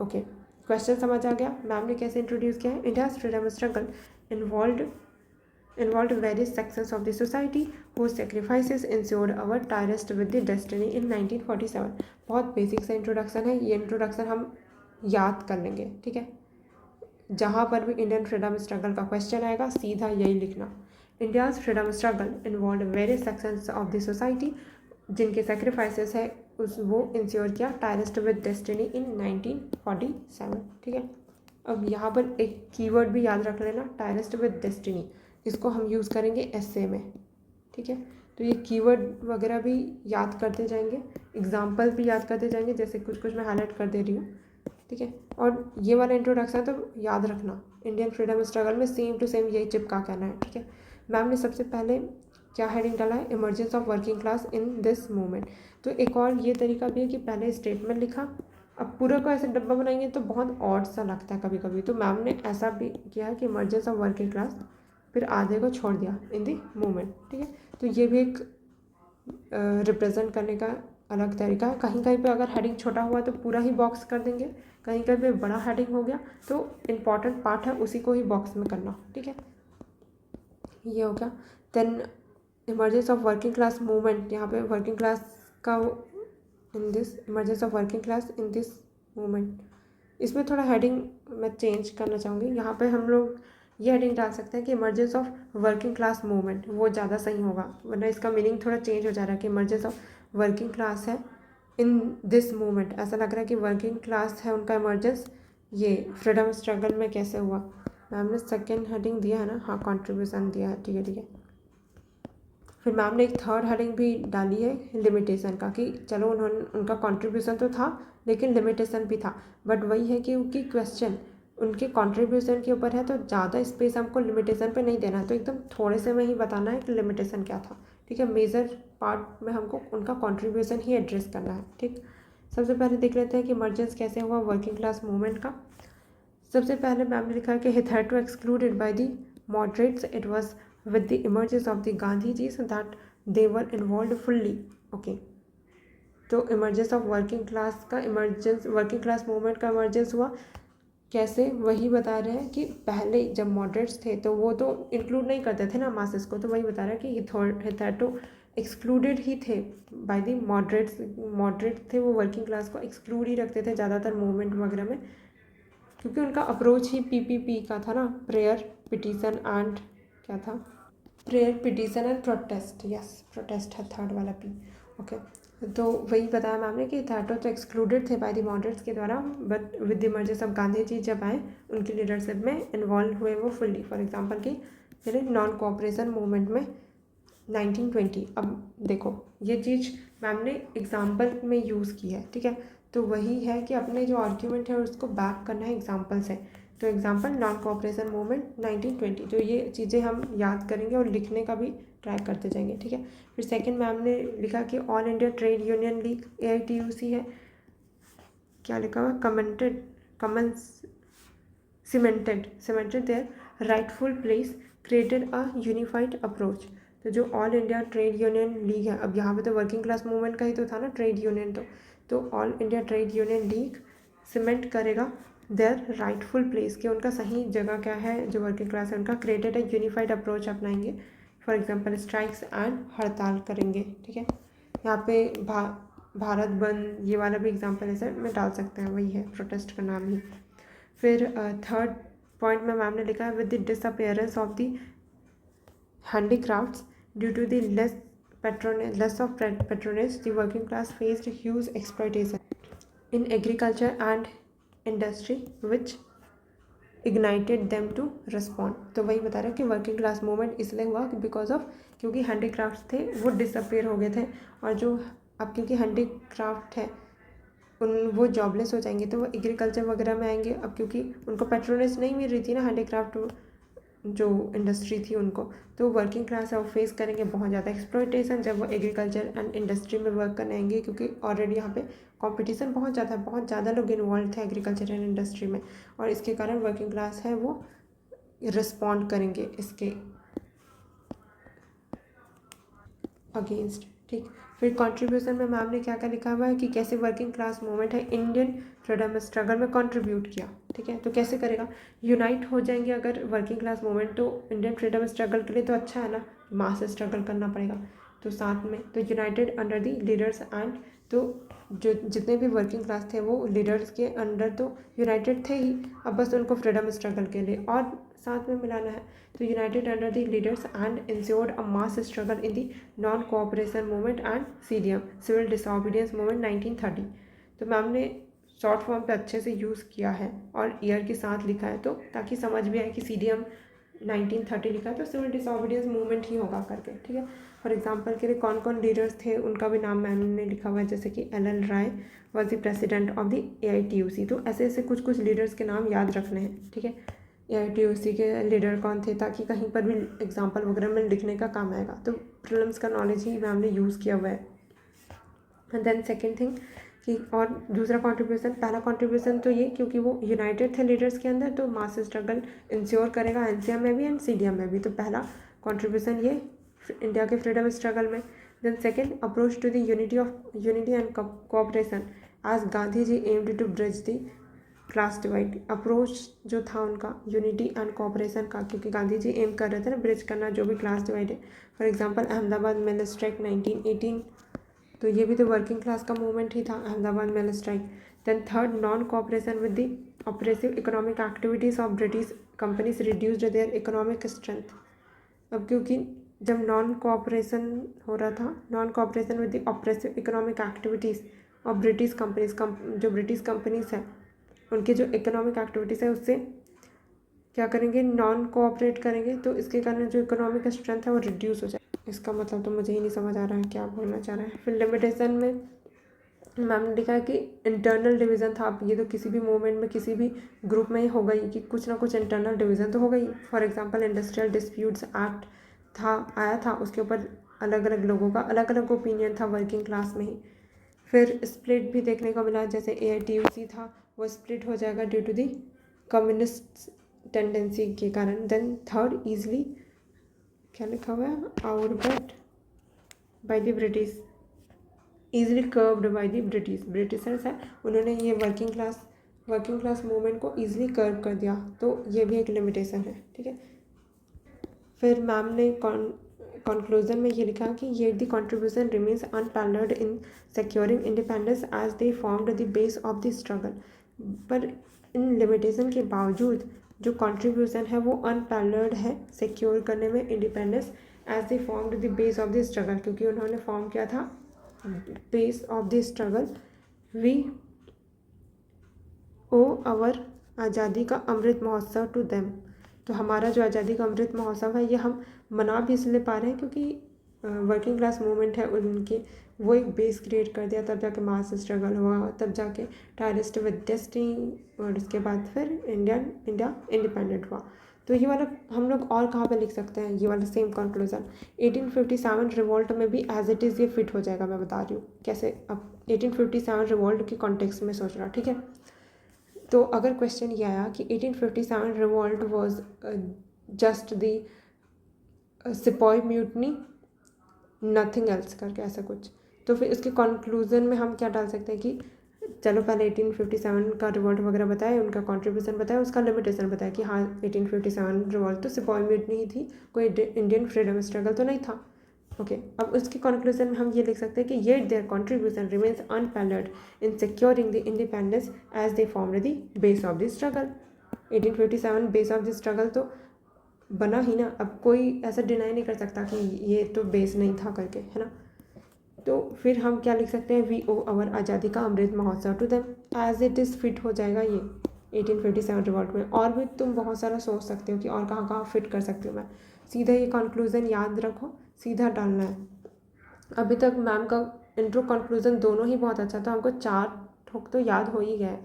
ओके, क्वेश्चन समझ आ गया मैम ने कैसे इंट्रोड्यूस किया है। India's freedom struggle involved various sections of the society whose sacrifices ensured our tirest with the destiny in 1947। बहुत बेसिक सा इंट्रोडक्शन है, ये इंट्रोडक्शन हम याद कर लेंगे। ठीक है, जहाँ पर भी इंडियन फ्रीडम स्ट्रगल का क्वेश्चन आएगा सीधा यही लिखना, India's freedom struggle involve various sections of the society, जिनके सेक्रीफाइसेस है उस वो इंश्योर किया टायरेस्ट विद डेस्टिनी इन 1947। ठीक है, अब यहाँ पर एक कीवर्ड भी याद रख लेना, टायरेस्ट विद डेस्टिनी, इसको हम यूज़ करेंगे एस्से में। ठीक है, तो ये कीवर्ड वगैरह भी याद करते जाएंगे, एग्जाम्पल भी याद करते जाएंगे, जैसे कुछ कुछ मैं हाईलाइट कर दे रही हूँ। ठीक है, और ये वाला इंट्रोडक्शन तो याद रखना, इंडियन फ्रीडम स्ट्रगल में सेम टू सेम यही चिपका करना है। ठीक है, मैम ने सबसे पहले क्या हेडिंग डाला है, emergence of working class in this movement. तो एक और ये तरीका भी है कि पहले स्टेटमेंट लिखा, अब पूरा को ऐसे डब्बा बनाएंगे तो बहुत ऑड सा लगता है कभी कभी, तो मैम ने ऐसा भी किया है कि इमर्जेंस ऑफ वर्किंग क्लास, फिर आधे को छोड़ दिया इन दी मूवमेंट। ठीक है, तो ये भी एक रिप्रेजेंट करने का अलग तरीका है। कहीं कहीं पे अगर हेडिंग छोटा हुआ तो पूरा ही बॉक्स कर देंगे, कहीं कहीं पे बड़ा हेडिंग हो गया तो इम्पॉर्टेंट पार्ट है उसी को ही बॉक्स में करना। ठीक है, ये हो गया। Then emergence of working class movement, यहाँ पे वर्किंग क्लास का in this emergence of working class in this movement, इसमें थोड़ा हेडिंग मैं चेंज करना चाहूँगी। यहाँ पे हम लोग ये हेडिंग डाल सकते हैं कि emergence of working class movement, वो ज़्यादा सही होगा, वरना इसका मीनिंग थोड़ा चेंज हो जा रहा है कि इमर्जेंस ऑफ वर्किंग क्लास है इन दिस मूवमेंट, ऐसा लग रहा है कि वर्किंग क्लास है उनका इमर्जेंस ये फ्रीडम स्ट्रगल में कैसे हुआ। मैम ने सेकेंड हेडिंग दिया है ना, हाँ कॉन्ट्रीब्यूशन दिया है, ठीक है ठीक है। फिर मैम ने एक थर्ड हेडिंग भी डाली है लिमिटेशन का, कि चलो उन्होंने उनका कंट्रीब्यूशन तो था लेकिन लिमिटेशन भी था, बट वही है कि उनकी क्वेश्चन उनके कंट्रीब्यूशन के ऊपर है तो ज़्यादा स्पेस हमको लिमिटेशन पे नहीं देना है, तो एकदम थोड़े से में ही बताना है कि लिमिटेशन क्या था। ठीक है, मेजर पार्ट में हमको उनका कंट्रीब्यूशन ही एड्रेस करना है। ठीक, सबसे पहले देख लेते हैं कि इमर्जेंस कैसे हुआ वर्किंग क्लास मूवमेंट का। सबसे पहले मैम ने लिखा है कि hitherto excluded by the moderates, it was with the emergence of the Gandhijis that they were involved fully। Okay, तो इमर्जेंस ऑफ वर्किंग क्लास का इमर्जेंस वर्किंग क्लास मूवमेंट का इमर्जेंस हुआ कैसे, वही बता रहे हैं कि पहले जब मॉडरेट्स थे तो वो तो इंक्लूड नहीं करते थे ना मासेस को, तो वही बता रहे हैं कि hitherto एक्सक्लूडेड ही थे बाय दी मॉडरेट्स, मॉडरेट थे वो वर्किंग क्लास को एक्सक्लूड ही रखते थे ज़्यादातर मूवमेंट वगैरह में, क्योंकि उनका अप्रोच ही पीपीपी का था ना, प्रेयर पिटीशन एंड क्या था, prayer petition and protest, yes protest है थर्ड वाला पी। ओके, तो वही बताया मैम ने कि थर्टो तो एक्सक्लूडेड थे बाय द मॉडरेट्स के द्वारा, but with the emergence of Gandhi ji जब आए उनकी लीडरशिप में इन्वॉल्व हुए वो फुल्ली। फॉर एग्जांपल कि फिर नॉन कोऑपरेशन मूवमेंट में 1920। अब देखो ये चीज़ मैम ने एग्जाम्पल में यूज़ की है, ठीक है। तो वही है कि अपने जो आर्ग्यूमेंट है उसको बैक करना है एग्जाम्पल से। तो एग्जाम्पल नॉन कोऑपरेशन मूवमेंट 1920, तो ये चीज़ें हम याद करेंगे और लिखने का भी ट्राई करते जाएंगे, ठीक है। फिर सेकंड मैम ने लिखा कि all India trade union league AITUC है, क्या लिखा हुआ, commence cemented their rightful place, created a unified approach। तो जो all India trade union league है, अब यहाँ पे तो वर्किंग क्लास मूवमेंट का ही तो था ना ट्रेड यूनियन, तो all India trade union league cement करेगा देयर राइटफुल प्लेस, कि उनका सही जगह क्या है जो वर्किंग क्लास है उनका, क्रिएटेड ए यूनिफाइड अप्रोच अपनाएंगे, फॉर एग्जांपल स्ट्राइक्स एंड हड़ताल करेंगे, ठीक है। यहाँ पे भारत बंद ये वाला भी एग्जाम्पल है सर में डाल सकते हैं, वही है प्रोटेस्ट का नाम ही। फिर थर्ड पॉइंट में मैम ने लिखा है, with the disappearance of the handicrafts due to the less of patronage, the working class faced huge exploitation in agriculture and industry which ignited them to respond। तो वही बता रहा है कि वर्किंग क्लास मूवमेंट इसलिए हुआ कि बिकॉज ऑफ, क्योंकि हैंडीक्राफ्ट्स थे वो डिसअपियर हो गए थे, और जो अब क्योंकि हैंडीक्राफ्ट है वो जॉबलेस हो जाएंगे तो वो एग्रीकल्चर वगैरह में आएंगे। अब क्योंकि उनको पेट्रोनेज नहीं मिल रही थी ना हैंडीक्राफ्ट जो इंडस्ट्री थी उनको, तो वर्किंग क्लास है वो फेस करेंगे बहुत ज़्यादा एक्सप्लॉयटेशन जब वो एग्रीकल्चर एंड इंडस्ट्री में वर्क करने आएंगे, क्योंकि ऑलरेडी यहाँ पे कंपटीशन बहुत ज़्यादा लोग इन्वॉल्व थे एग्रीकल्चर एंड इंडस्ट्री में, और इसके कारण वर्किंग क्लास है वो रिस्पॉन्ड करेंगे इसके अगेंस्ट, ठीक। फिर कंट्रीब्यूशन में मैम ने क्या क्या लिखा हुआ है कि कैसे वर्किंग क्लास मूवमेंट है इंडियन फ्रीडम स्ट्रगल में कंट्रीब्यूट किया, ठीक है। तो कैसे करेगा, यूनाइट हो जाएंगे अगर वर्किंग क्लास मूवमेंट, तो इंडियन फ्रीडम स्ट्रगल के लिए तो अच्छा है ना, मास स्ट्रगल करना पड़ेगा, तो साथ में तो united under the leaders and, तो जो जितने भी वर्किंग क्लास थे वो लीडर्स के अंडर तो यूनाइटेड थे ही, अब बस उनको फ्रीडम स्ट्रगल के लिए और साथ में मिलाना है, तो united under the leaders and ensured a mass struggle in the non cooperation movement and CDM civil disobedience movement 1930। तो मैम ने शॉर्ट फॉर्म पे अच्छे से यूज़ किया है और ईयर के साथ लिखा है, तो ताकि समझ भी आए कि CDM 1930 लिखा है तो सिविल डिसोबीडियंस मूवमेंट ही होगा करके, ठीक है। फॉर एग्जांपल के लिए कौन कौन लीडर्स थे उनका भी नाम मैम ने लिखा हुआ है, जैसे कि LL Rai was the president of the AITUC। तो ऐसे ऐसे कुछ लीडर्स के नाम याद रखने हैं, ठीक है। AITUC के लीडर कौन थे, ताकि कहीं पर भी एग्जाम्पल वगैरह में लिखने का काम आएगा, तो प्रीलिम्स का नॉलेज ही मैम ने यूज़ किया हुआ है। एंड देन सेकेंड थिंग कि और दूसरा कंट्रीब्यूशन, पहला कंट्रीब्यूशन तो ये क्योंकि वो यूनाइटेड थे लीडर्स के अंदर, तो मास स्ट्रगल इंश्योर करेगा NCM में भी एंड CDM में भी, तो पहला कंट्रीब्यूशन ये इंडिया के फ्रीडम स्ट्रगल में। Then second, approach to the unity and cooperation as Gandhi ji aimed to bridge the class divide. Approach जो था उनका यूनिटी एंड कोऑपरेशन का, क्योंकि गांधी जी एम कर रहे थे ना ब्रिज करना जो भी क्लास डिवाइड है। For example Ahmedabad mill strike 1918, तो ये भी तो वर्किंग क्लास का मूवमेंट ही था, Ahmedabad mill strike. Then third, non cooperation with the oppressive economic activities of British companies reduced their economic strength. अब क्योंकि जब नॉन कोऑपरेशन हो रहा था, non cooperation with the oppressive economic activities of British companies, जो British companies है उनकी जो इकोनॉमिक एक्टिविटीज़ है उससे क्या करेंगे, नॉन कोऑपरेट करेंगे, तो इसके कारण जो इकोनॉमिक स्ट्रेंथ है वो रिड्यूस हो जाए। इसका मतलब तो मुझे ही नहीं समझ आ रहा है क्या बोलना चाह रहा है। फिर लिमिटेशन में मैम ने लिखा है कि इंटरनल डिवीज़न था। अब ये तो किसी भी मूवमेंट में किसी भी ग्रुप में ही हो गई कि कुछ ना कुछ इंटरनल डिवीज़न तो हो गई। For example industrial disputes act आया था, उसके ऊपर अलग अलग लोगों का अलग अलग ओपिनियन था वर्किंग क्लास में ही। फिर स्प्लिट भी देखने को मिला, जैसे AITUC था वो स्प्लिट हो जाएगा due to the communist tendency के कारण। देन थर्ड, ईजली क्या लिखा हुआ है, outbid by the British, easily curbed by the Britishers है, उन्होंने ये वर्किंग क्लास मूवमेंट को ईजिली कर्व कर दिया, तो ये भी एक लिमिटेशन है, ठीक है। फिर मैम ने कंक्लूजन में ये लिखा कि ये the contribution remains unparalleled in securing independence as they formed the base of the struggle. पर इन लिमिटेशन के बावजूद जो कंट्रीब्यूशन है वो अनपैरेलल्ड है सिक्योर करने में independence as they formed the base of the struggle, क्योंकि उन्होंने फॉर्म किया था base of the struggle. We owe our Azadi ka Amrit Mahotsav to them. तो हमारा जो आज़ादी का अमृत महोत्सव है ये हम मना भी इसलिए पा रहे हैं क्योंकि वर्किंग क्लास मूवमेंट है उनके, वो एक बेस क्रिएट कर दिया, तब जाके मास स्ट्रगल हुआ, तब जाके टायरिस्ट विद डेस्टिनी, और उसके बाद फिर इंडिया इंडिपेंडेंट हुआ। तो ये वाला हम लोग और कहाँ पे लिख सकते हैं, ये वाला सेम कंक्लूजन 1857 रिवॉल्ट में भी एज इट इज़ ये फिट हो जाएगा। मैं बता रही हूँ कैसे। अब 1857 रिवॉल्ट के कॉन्टेक्स्ट में सोच रहा, ठीक है। तो अगर क्वेश्चन ये आया कि 1857 revolt was just the sepoy mutiny nothing else करके ऐसा कुछ, तो फिर उसके कंक्लूजन में हम क्या डाल सकते हैं कि चलो पहले 1857 का रिवॉल्ट वगैरह बताए, उनका कंट्रीब्यूशन बताया, उसका लिमिटेशन बताया कि हाँ 1857 रिवॉल्ट तो सिपॉय म्यूटनी ही थी, कोई इंडियन फ्रीडम स्ट्रगल तो नहीं था। ओके, अब उसके कंक्लूजन में हम ये लिख सकते हैं कि yet their contribution remains unparalleled in securing the independence as they formed the base of the struggle. 1857 base of the struggle तो बना ही ना, अब कोई ऐसा डिनाई नहीं कर सकता कि ये तो बेस नहीं था करके, है ना। तो फिर हम क्या लिख सकते हैं, वी ओ अवर आज़ादी ka Amrit Mahotsav to them, as it is fit हो जाएगा ये 1857 रिवॉल्ट में। और भी तुम बहुत सारा सोच सकते हो कि और कहाँ कहाँ फिट कर सकती हूँ मैं। सीधा ये कंक्लूज़न याद रखो, सीधा डालना है। अभी तक मैम का इंट्रो कंक्लूज़न दोनों ही बहुत अच्छा था, हमको 4 ठोक तो याद हो ही गया है,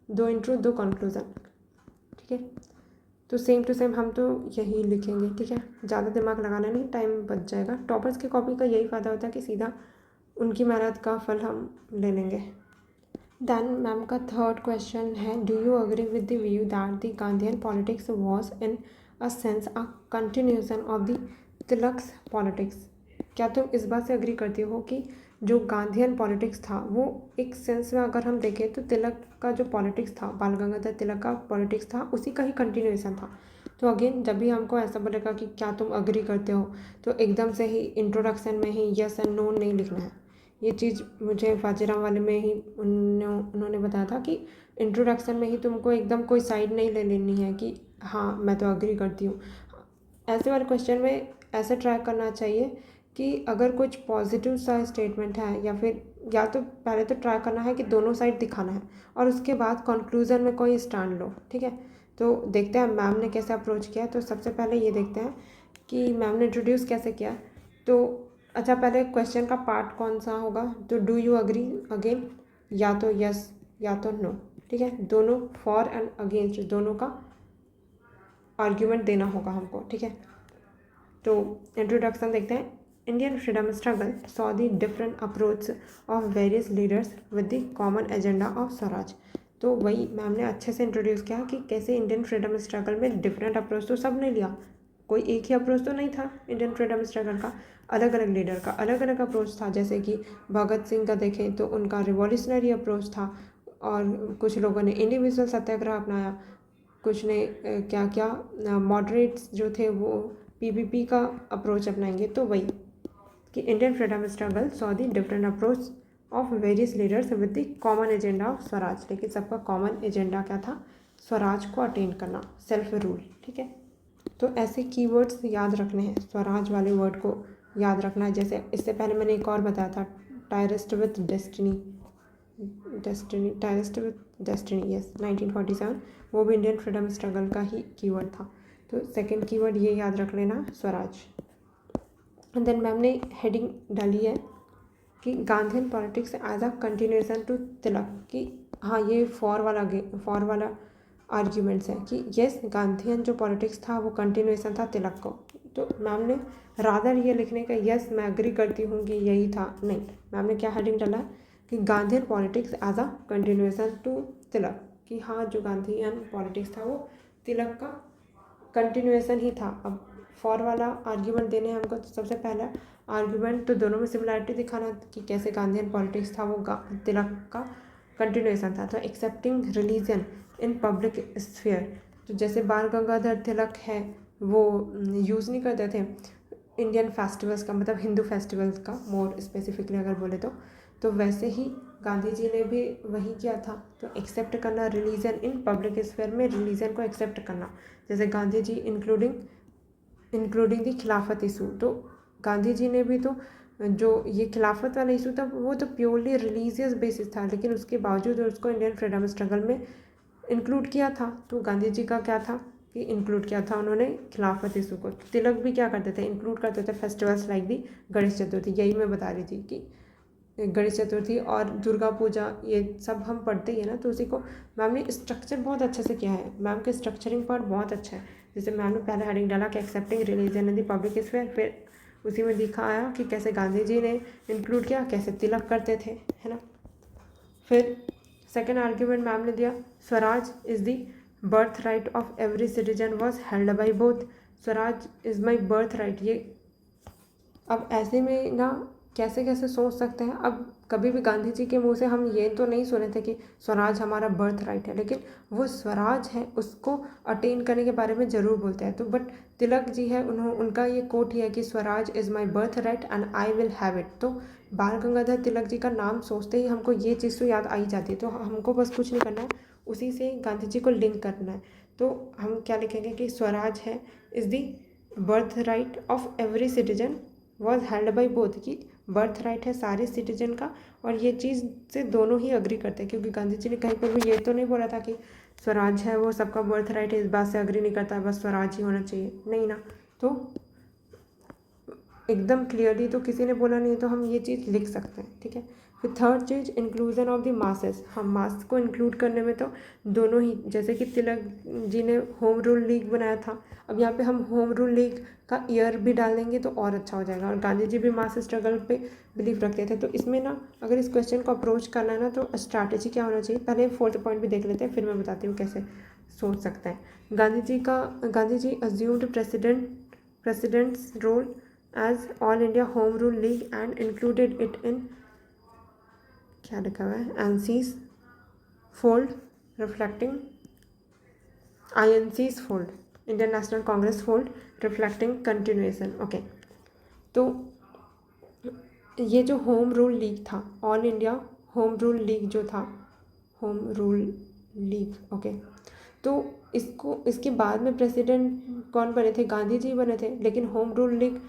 2 इंट्रो 2 कंक्लूज़न, ठीक है। तो सेम टू सेम हम तो यही लिखेंगे, ठीक है। ज़्यादा दिमाग लगाना नहीं, टाइम बच जाएगा। टॉपर्स की कॉपी का यही फ़ायदा होता है कि सीधा उनकी मेहनत का फल हम ले लेंगे। देन मैम का थर्ड क्वेश्चन है, do you agree with the view that the Gandhian politics was in a sense a continuation of the Tilak's politics. क्या तुम इस बात से अग्री करती हो कि जो गांधीयन पॉलिटिक्स था वो एक सेंस में अगर हम देखें तो तिलक का जो पॉलिटिक्स था, बाल गंगाधर तिलक का पॉलिटिक्स था, उसी का ही कंटिन्यूएशन था। तो अगेन जब भी हमको ऐसा बोलेगा कि क्या तुम अग्री करते हो, तो एकदम से ही इंट्रोडक्शन में ही यस एंड नो नहीं लिखना है। ये चीज़ मुझे बाजीराव वाले में ही उन्होंने बताया था कि इंट्रोडक्शन में ही तुमको एकदम कोई साइड नहीं ले लेनी है कि हाँ मैं तो अग्री करती हूँ। ऐसे वाले क्वेश्चन में ऐसे ट्राई करना चाहिए कि अगर कुछ पॉजिटिव सा स्टेटमेंट है या फिर, या तो पहले तो ट्राई करना है कि दोनों साइड दिखाना है, और उसके बाद कंक्लूजन में कोई स्टैंड लो, ठीक है। तो देखते हैं मैम ने कैसे अप्रोच किया। तो सबसे पहले ये देखते हैं कि मैम ने इंट्रोड्यूस कैसे किया। तो अच्छा, पहले क्वेश्चन का पार्ट कौन सा होगा, तो डू यू अग्री, अगेन या तो यस या तो नो, ठीक है। दोनों फॉर एंड अगेंस्ट दोनों का आर्ग्यूमेंट देना होगा हमको, ठीक है। तो इंट्रोडक्शन देखते हैं। Indian freedom struggle saw the different approach of various leaders with the common agenda of Swaraj. तो वही मैम ने अच्छे से इंट्रोड्यूस किया कि कैसे इंडियन फ्रीडम स्ट्रगल में डिफरेंट अप्रोच तो सब ने लिया, कोई एक ही अप्रोच तो नहीं था इंडियन फ्रीडम स्ट्रगल का, अलग अलग लीडर का अलग अलग अप्रोच था। जैसे कि भगत सिंह का देखें तो उनका रिवॉल्यूशनरी अप्रोच था, और कुछ लोगों ने इंडिविजुअल सत्याग्रह अपनाया, कुछ ने क्या क्या मॉडरेट्स जो थे वो पीपीपी का अप्रोच अपनाएंगे। तो वही कि Indian freedom struggle saw the different approach of various leaders with the common agenda of Swaraj, लेकिन सबका कॉमन एजेंडा क्या था, स्वराज को अटेन करना, सेल्फ रूल, ठीक है। तो ऐसे कीवर्ड्स याद रखने हैं, स्वराज वाले वर्ड को याद रखना है। जैसे इससे पहले मैंने एक और बताया था, tryst with destiny, tryst with destiny, yes 1947, वो भी इंडियन फ्रीडम स्ट्रगल का ही कीवर्ड था। तो सेकंड कीवर्ड ये याद रख लेना, स्वराज। देन मैम ने हेडिंग डाली है कि Gandhian politics as a continuation to Tilak, कि हाँ ये फॉर वाला आर्ग्यूमेंट्स है कि यस गांधीयन जो पॉलिटिक्स था वो कंटिन्यूएशन था तिलक को। तो मैम ने रादर ये लिखने का यस मैं अग्री करती हूँ कि यही था, नहीं, मैम ने क्या हेडिंग डाला है कि Gandhian politics as a continuation to Tilak, कि हाँ जो गांधीयन पॉलिटिक्स था वो तिलक का कंटिन्यूएशन ही था। अब फॉर वाला आर्ग्यूमेंट देने हैं हमको, तो सबसे पहला आर्ग्यूमेंट तो दोनों में सिमिलरिटी दिखाना कि कैसे गांधीयन पॉलिटिक्स था वो तिलक का कंटिन्यूएशन था। तो accepting religion in public sphere, तो जैसे बाल गंगाधर तिलक है वो यूज़ नहीं करते थे इंडियन फेस्टिवल्स का, मतलब हिंदू फेस्टिवल्स का मोर स्पेसिफिकली अगर बोले तो वैसे ही गांधी जी ने भी वही किया था। तो एक्सेप्ट करना रिलीजन इन पब्लिक स्फीयर में, रिलीजन को एक्सेप्ट करना, जैसे गांधी जी इंक्लूडिंग दी खिलाफत इशू। तो गांधी जी ने भी तो जो ये खिलाफत वाला इशू था वो तो प्योरली रिलीजियस बेसिस था, लेकिन उसके बावजूद उसको इंडियन फ्रीडम स्ट्रगल में इंक्लूड किया था। तो गांधी जी का क्या था कि इंक्लूड किया था उन्होंने खिलाफत इशू को। तिलक भी क्या करते थे, इंक्लूड करते थे festivals like the Ganesh Chaturthi. यही मैं बता रही थी कि गणेश चतुर्थी और दुर्गा पूजा ये सब हम पढ़ते ही है ना, तो उसी को मैम ने स्ट्रक्चर बहुत अच्छे से किया है। मैम के स्ट्रक्चरिंग पार्ट बहुत अच्छा है। जैसे मैम ने पहले हेडिंग डाला कि accepting religion in the public sphere, फिर उसी में दिखाया कि कैसे गांधी जी ने इंक्लूड किया, कैसे तिलक करते थे, है ना। फिर सेकेंड आर्ग्यूमेंट मैम ने दिया, Swaraj is the birth right of every citizen was held by both. Swaraj is my birth right. ये अब ऐसे में ना कैसे कैसे सोच सकते हैं। अब कभी भी गांधी जी के मुंह से हम ये तो नहीं सुने थे कि स्वराज हमारा बर्थ राइट है, लेकिन वो स्वराज है उसको अटेन करने के बारे में ज़रूर बोलते हैं। तो बट तिलक जी है, उनका ये कोट ही है कि Swaraj is my birth right and I will have it. तो बाल गंगाधर तिलक जी का नाम सोचते ही हमको ये चीज़ तो याद आ ही जाती है। तो हमको बस कुछ नहीं करना है, उसी से गांधी जी को लिंक करना है। तो हम क्या लिखेंगे कि स्वराज है is the birth right of every citizen was held by both, की बर्थ राइट है सारे सिटीजन का। और ये चीज़ से दोनों ही अग्री करते हैं, क्योंकि गांधी जी ने कहीं पर भी ये तो नहीं बोला था कि स्वराज है वो सबका बर्थ राइट है, इस बात से अग्री नहीं करता बस स्वराज ही होना चाहिए, नहीं ना। तो एकदम क्लियरली तो किसी ने बोला नहीं, तो हम ये चीज़ लिख सकते हैं, ठीक है। फिर third cheese inclusion of the masses. हम मास को इंक्लूड करने में तो दोनों ही, जैसे कि तिलक जी ने होम रूल लीग बनाया था, अब यहाँ पे हम होम रूल लीग का ईयर भी डाल देंगे तो और अच्छा हो जाएगा। और गांधी जी भी मास स्ट्रगल पे बिलीव रखते थे। तो इसमें ना अगर इस क्वेश्चन को अप्रोच करना है ना, तो स्ट्रैटेजी क्या होना चाहिए, पहले फोर्थ पॉइंट भी देख लेते हैं, फिर मैं बताती हूँ कैसे सोच सकते हैं। Gandhi ji assumed president's role as All India Home Rule League and included it in क्या लिखा हुआ है ANSY's fold reflecting INC's fold, Indian National Congress fold reflecting continuation। Okay, तो ये जो होम रूल लीग था, all India Home Rule league जो था, होम रूल लीग, ओके, तो इसके बाद में प्रेसिडेंट कौन बने थे, गांधी जी बने थे। लेकिन होम रूल लीग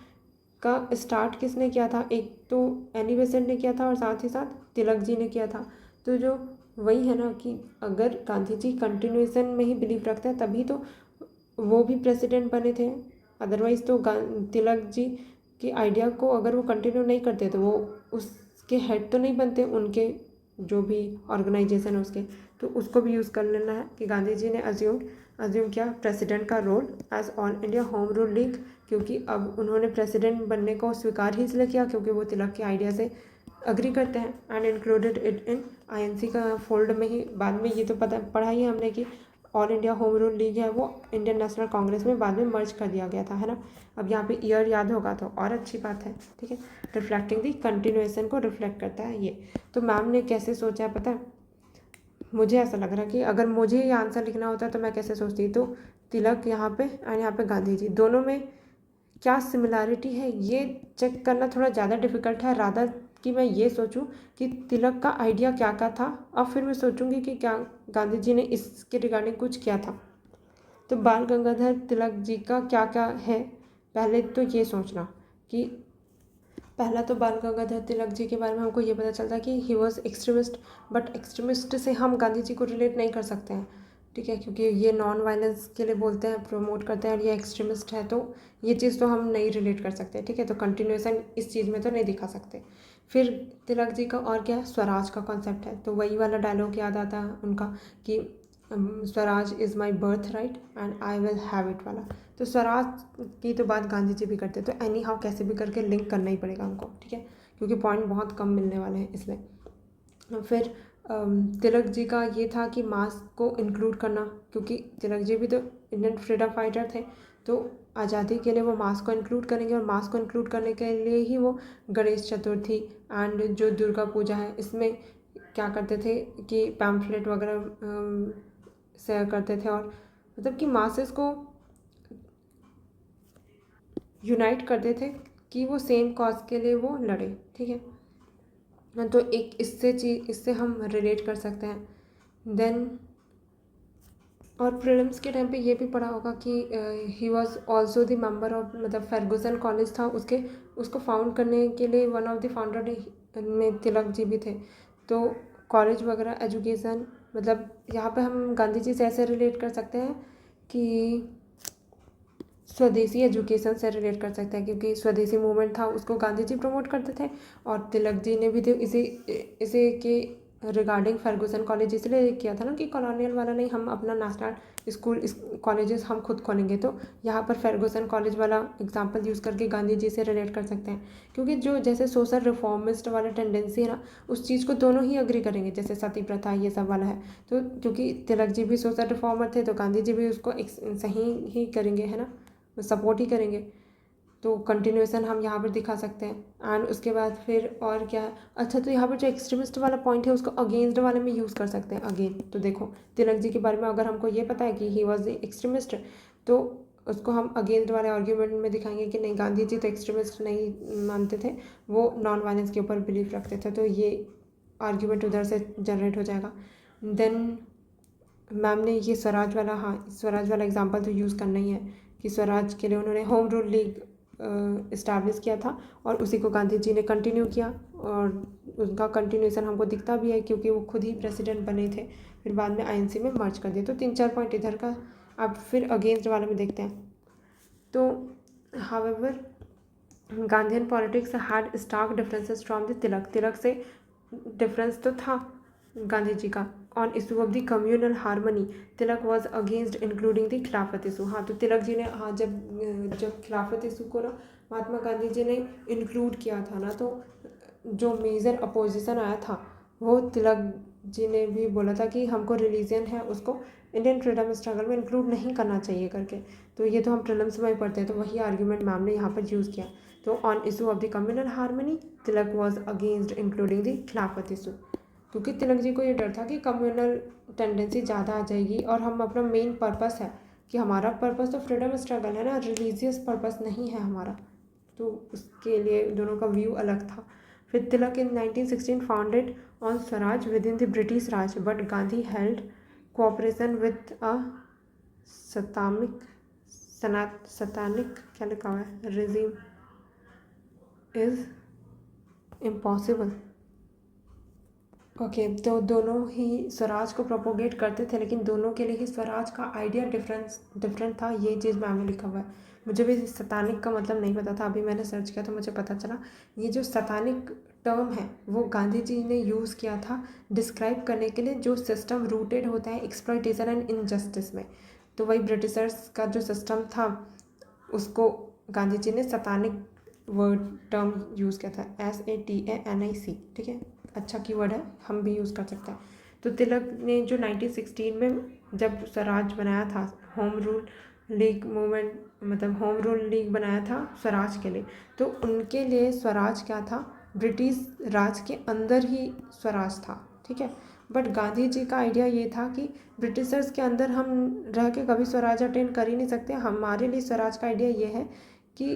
का स्टार्ट किसने किया था, एक तो एनी बेसेंट ने किया था और साथ ही साथ तिलक जी ने किया था। तो जो वही है ना कि अगर गांधी जी कंटिन्यूएशन में ही बिलीव रखते हैं तभी तो वो भी प्रेसिडेंट बने थे। अदरवाइज़ तो तिलक जी के आइडिया को अगर वो कंटिन्यू नहीं करते तो वो उसके हेड तो नहीं बनते, उनके जो भी ऑर्गेनाइजेशन है उसके। तो उसको भी यूज़ कर लेना है कि गांधी जी ने अज्यूम किया प्रेसिडेंट का role as All India Home Rule League, क्योंकि अब उन्होंने प्रेसिडेंट बनने को स्वीकार ही इसलिए किया क्योंकि वो तिलक के आइडिया से अग्री करते हैं। And included it in INC का फोल्ड में ही बाद में ये तो पढ़ा ही हमने कि all India Home Rule league है वो इंडियन नेशनल कांग्रेस में बाद में मर्ज कर दिया गया था, है ना। अब यहाँ पे ईयर याद होगा तो और अच्छी बात है, ठीक है। रिफ्लेक्टिंग दी कंटिन्यूएशन को रिफ्लेक्ट करता है ये। तो मैम ने कैसे सोचा है पता है, मुझे ऐसा लग रहा है कि अगर मुझे ये आंसर लिखना होता तो मैं कैसे सोचती, तो तिलक यहाँ पे एंड यहाँ पे गांधी जी, दोनों में क्या सिमिलैरिटी है ये चेक करना थोड़ा ज़्यादा डिफिकल्ट है, राधा कि मैं ये सोचूं कि तिलक का आइडिया क्या क्या था, अब फिर मैं सोचूंगी कि क्या गांधी जी ने इसके रिगार्डिंग कुछ किया था। तो बाल गंगाधर तिलक जी का क्या क्या है, पहले तो ये सोचना कि पहला तो बाल गंगाधर तिलक जी के बारे में हमको ये पता चलता है कि he was extremist, but extremist से हम गांधी जी को रिलेट नहीं कर सकते हैं, ठीक है, क्योंकि ये नॉन वायलेंस के लिए बोलते हैं, प्रमोट करते हैं और ये एक्सट्रीमिस्ट है, तो ये चीज़ तो हम नहीं रिलेट कर सकते, ठीक है। तो कंटिन्यूएशन इस चीज़ में तो नहीं दिखा सकते। फिर तिलक जी का और क्या है, स्वराज का कॉन्सेप्ट है, तो वही वाला डायलॉग याद आता है उनका कि Swaraj is my birth right and I will have it वाला। तो स्वराज की तो बात गांधी जी भी करते, तो एनी हाउ कैसे भी करके लिंक करना ही पड़ेगा हमको, ठीक है, क्योंकि पॉइंट बहुत कम मिलने वाले हैं इसलिए। फिर तिलक जी का ये था कि मास को इंक्लूड करना, क्योंकि तिलक जी भी तो इंडियन फ्रीडम फाइटर थे, तो आज़ादी के लिए वो मास को इंक्लूड करेंगे, और मास को इंक्लूड करने के लिए ही वो गणेश चतुर्थी एंड जो दुर्गा पूजा है इसमें क्या करते थे कि पैम्फलेट वगैरह शेयर करते थे, और मतलब कि मासेस को यूनाइट करते थे कि वो सेम कॉज के लिए वो लड़े, ठीक है। तो एक इससे हम रिलेट कर सकते हैं। देन और प्रीलिम्स के टाइम पे ये भी पढ़ा होगा कि he was also the member of, मतलब फर्गुसन कॉलेज था उसको फाउंड करने के लिए वन ऑफ द फाउंडर में तिलक जी भी थे। तो कॉलेज वगैरह एजुकेशन, मतलब यहाँ पे हम गांधी जी से ऐसे रिलेट कर सकते हैं कि स्वदेशी एजुकेशन से रिलेट कर सकते हैं, क्योंकि स्वदेशी मूवमेंट था उसको गांधी जी प्रमोट करते थे। और तिलक जी ने भी तो इसे के रिगार्डिंग फर्गूसन कॉलेज इसलिए किया था ना कि कॉलोनियल वाला नहीं, हम अपना नेशनल स्कूल कॉलेजेस हम खुद खोलेंगे। तो यहाँ पर फर्गूसन कॉलेज वाला एग्जांपल यूज़ करके गांधी जी से रिलेट कर सकते हैं, क्योंकि जो जैसे सोशल रिफॉर्मिस्ट वाला टेंडेंसी है ना, उस चीज़ को दोनों ही अग्री करेंगे, जैसे सती प्रथा ये सब वाला है। तो क्योंकि तिलक जी भी सोशल रिफॉर्मर थे, तो गांधी जी भी उसको सही ही करेंगे, है ना, सपोर्ट ही करेंगे। तो कंटिन्यूएशन हम यहाँ पर दिखा सकते हैं। एंड उसके बाद फिर और क्या है, अच्छा, तो यहाँ पर जो एक्सट्रीमिस्ट वाला पॉइंट है उसको अगेंस्ट वाले में यूज़ कर सकते हैं अगेन। तो देखो तिलक जी के बारे में अगर हमको ये पता है कि ही वॉज द एक्सट्रीमिस्ट, तो उसको हम अगेंस्ट वाले आर्ग्यूमेंट में दिखाएंगे कि नहीं, गांधी जी तो एक्सट्रीमिस्ट नहीं मानते थे, वो नॉन वायलेंस के ऊपर बिलीव रखते थे। तो ये आर्ग्यूमेंट उधर से जनरेट हो जाएगा। देन मैम ने ये स्वराज वाला, हाँ स्वराज वाला एग्जांपल तो यूज़ करना ही है कि स्वराज के लिए उन्होंने होम रूल लीग इस्टेब्लिश किया था और उसी को गांधी जी ने कंटिन्यू किया, और उनका कंटिन्यूएशन हमको दिखता भी है क्योंकि वो खुद ही प्रेसिडेंट बने थे, फिर बाद में आईएनसी में मर्ज कर दिया। तो 3-4 पॉइंट इधर का। अब फिर अगेंस्ट वाले में देखते हैं। तो however Gandhian politics had stark differences from the Tilak से डिफरेंस तो था गांधी जी का। On issue of the communal harmony Tilak was against including the Khilafat issue. हाँ, तो तिलक जी ने, हाँ, जब खिलाफत इशू को ना महात्मा गांधी जी ने इंक्लूड किया था ना, तो जो मेजर अपोजिशन आया था वो तिलक जी ने भी बोला था कि हमको रिलीजन है उसको इंडियन फ्रीडम स्ट्रगल में इंक्लूड नहीं करना चाहिए करके। तो ये तो हम प्रीलिम्स में ही पढ़ते हैं, तो वही आर्ग्यूमेंट मैम ने यहाँ पर यूज़ किया। तो on issue of the communal harmony Tilak was against including the Khilafat issue, क्योंकि तिलक जी को ये डर था कि कम्युनल टेंडेंसी ज़्यादा आ जाएगी और हम अपना मेन पर्पस है कि हमारा पर्पस तो फ्रीडम स्ट्रगल है ना, रिलीजियस पर्पस नहीं है हमारा। तो उसके लिए दोनों का व्यू अलग था। फिर Tilak in 1916 founded on swaraj within the British Raj, but Gandhi held cooperation with a satanic satanic क्या लिखा हुआ है, रिजीम इज इम्पॉसिबल। ओके, तो दोनों ही स्वराज को प्रोपोगेट करते थे, लेकिन दोनों के लिए ही स्वराज का आइडिया डिफरेंट था। ये चीज़ मैम ने लिखा हुआ है। मुझे भी सतानिक का मतलब नहीं पता था, अभी मैंने सर्च किया तो मुझे पता चला। ये जो सतानिक टर्म है वो गांधी जी ने यूज़ किया था डिस्क्राइब करने के लिए जो सिस्टम रूटेड होता है एक्सप्लॉयटेशन एंड इनजस्टिस में। तो वही ब्रिटिशर्स का जो सिस्टम था उसको गांधी जी ने सतानिक वर्ड टर्म यूज़ किया था, SATANIC। ठीक है, अच्छा कीवर्ड है, हम भी यूज़ कर सकते हैं। तो तिलक ने जो 1916 में जब स्वराज बनाया था, होम रूल लीग मूवमेंट, मतलब होम रूल लीग बनाया था स्वराज के लिए, तो उनके लिए स्वराज क्या था, ब्रिटिश राज के अंदर ही स्वराज था। ठीक है, बट गांधी जी का आइडिया ये था कि ब्रिटिशर्स के अंदर हम रह के कभी स्वराज अटेंड कर ही नहीं सकते। हमारे लिए स्वराज का आइडिया ये है कि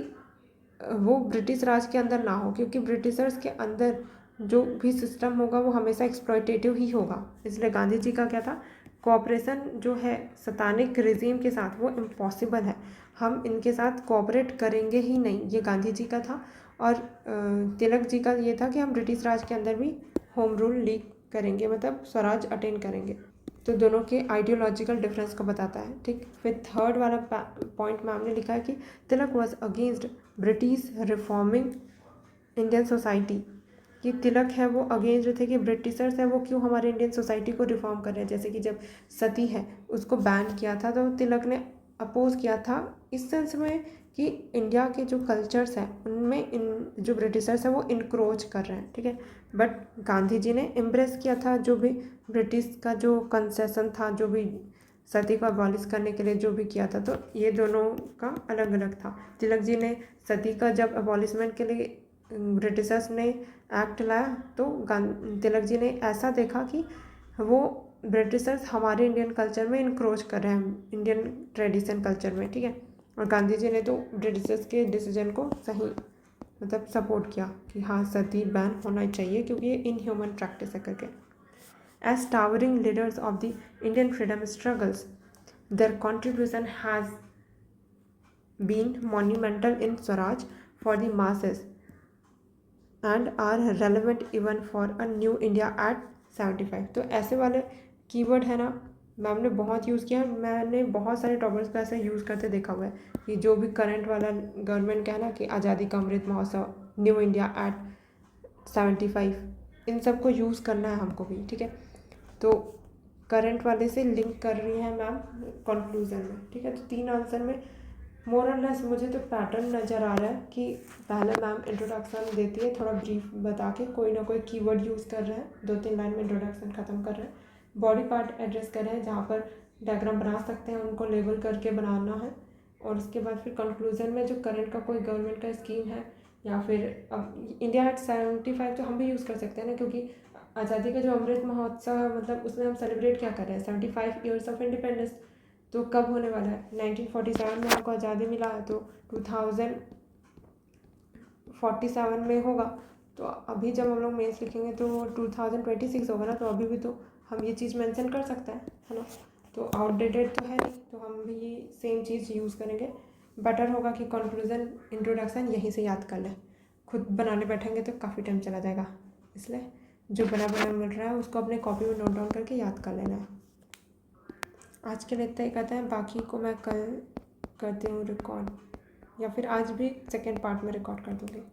वो ब्रिटिश राज के अंदर ना हो, क्योंकि ब्रिटिशर्स के अंदर जो भी सिस्टम होगा वो हमेशा एक्सप्लॉयटेटिव ही होगा। इसलिए गांधी जी का क्या था, कोऑपरेशन जो है सतानिक रिजीम के साथ वो इम्पॉसिबल है, हम इनके साथ कोऑपरेट करेंगे ही नहीं, ये गांधी जी का था। और तिलक जी का ये था कि हम ब्रिटिश राज के अंदर भी होम रूल लीग करेंगे, मतलब स्वराज अटेंड करेंगे। तो दोनों के आइडियोलॉजिकल डिफरेंस को बताता है। ठीक, फिर थर्ड वाला पॉइंट मैम ने लिखा है कि Tilak was against British reforming Indian society. कि तिलक है वो अगेंस्ट थे कि ब्रिटिशर्स है वो क्यों हमारे इंडियन सोसाइटी को रिफॉर्म कर रहे हैं। जैसे कि जब सती है उसको बैन किया था तो तिलक ने अपोज किया था इस सेंस में कि इंडिया के जो कल्चर्स हैं उनमें इन जो ब्रिटिशर्स हैं वो इनक्रोच कर रहे हैं। ठीक है, बट गांधी जी ने एम्ब्रेस किया था जो भी ब्रिटिश का जो कंसेशन था, जो भी सती को अबॉलिश करने के लिए जो भी किया था। तो ये दोनों का अलग अलग था। तिलक जी ने सती का जब अबॉलिशमेंट के लिए ब्रिटिशर्स ने एक्ट लाया तो तिलक जी ने ऐसा देखा कि वो ब्रिटिशर्स हमारे इंडियन कल्चर में इनक्रोच कर रहे हैं, इंडियन ट्रेडिशन कल्चर में। ठीक है, और गांधी जी ने तो ब्रिटिशर्स के डिसीजन को सही मतलब सपोर्ट किया कि हाँ सती बैन होना चाहिए क्योंकि ये इनह्यूमन प्रैक्टिस है करके। As towering leaders of the Indian freedom struggles their contribution has been monumental in Swaraj for the masses and are relevant even for a new India at 75। तो ऐसे वाले कीवर्ड है ना मैम ने बहुत use किया, मैंने बहुत सारे टॉपर्स पे ऐसे यूज़ करते देखा हुआ है कि जो भी करंट वाला गवर्नमेंट का है ना कि आज़ादी का अमृत महोत्सव, न्यू इंडिया एक्ट 75, इन सब को यूज़ करना है हमको भी, ठीक है। तो करंट वाले से लिंक कर रही है मैम कंक्लूजन में, ठीक है। तो 3 आंसर में मोर और लेस मुझे तो पैटर्न नज़र आ रहा है कि पहले मैम इंट्रोडक्शन देती है, थोड़ा ब्रीफ बता के कोई ना कोई कीवर्ड यूज़ कर रहे हैं, 2-3 लाइन में इंट्रोडक्शन ख़त्म कर रहे हैं, बॉडी पार्ट एड्रेस कर रहे हैं जहाँ पर डायग्राम बना सकते हैं उनको लेबल करके बनाना है, और उसके बाद फिर कंक्लूजन में जो करंट का कोई गवर्नमेंट का स्कीम है या फिर अब इंडिया एक्ट 75 तो हम भी यूज़ कर सकते हैं ना, क्योंकि आज़ादी का जो अमृत महोत्सव है मतलब उसमें हम सेलिब्रेट क्या कर रहे हैं, 75 ईयर्स ऑफ इंडिपेंडेंस। तो कब होने वाला है, 1947 में हमको आज़ादी मिला है, तो 2047 में होगा। तो अभी जब हम लोग मेंस लिखेंगे तो 2026 होगा ना, तो अभी भी तो हम ये चीज़ मेंशन कर सकते हैं, है ना। तो आउटडेटेड तो है नहीं, तो हम भी ये सेम चीज़ यूज़ करेंगे। बेटर होगा कि कंक्लूजन इंट्रोडक्शन यहीं से याद कर लें, खुद बनाने बैठेंगे तो काफ़ी टाइम चला जाएगा, इसलिए जो बना बना मिल रहा है उसको अपने कॉपी में नोट डाउन करके याद कर लेना है। आज के लिए इतना ही कहते हैं, बाकी को मैं कल करती हूँ रिकॉर्ड, या फिर आज भी सेकेंड पार्ट में रिकॉर्ड कर दूँगी।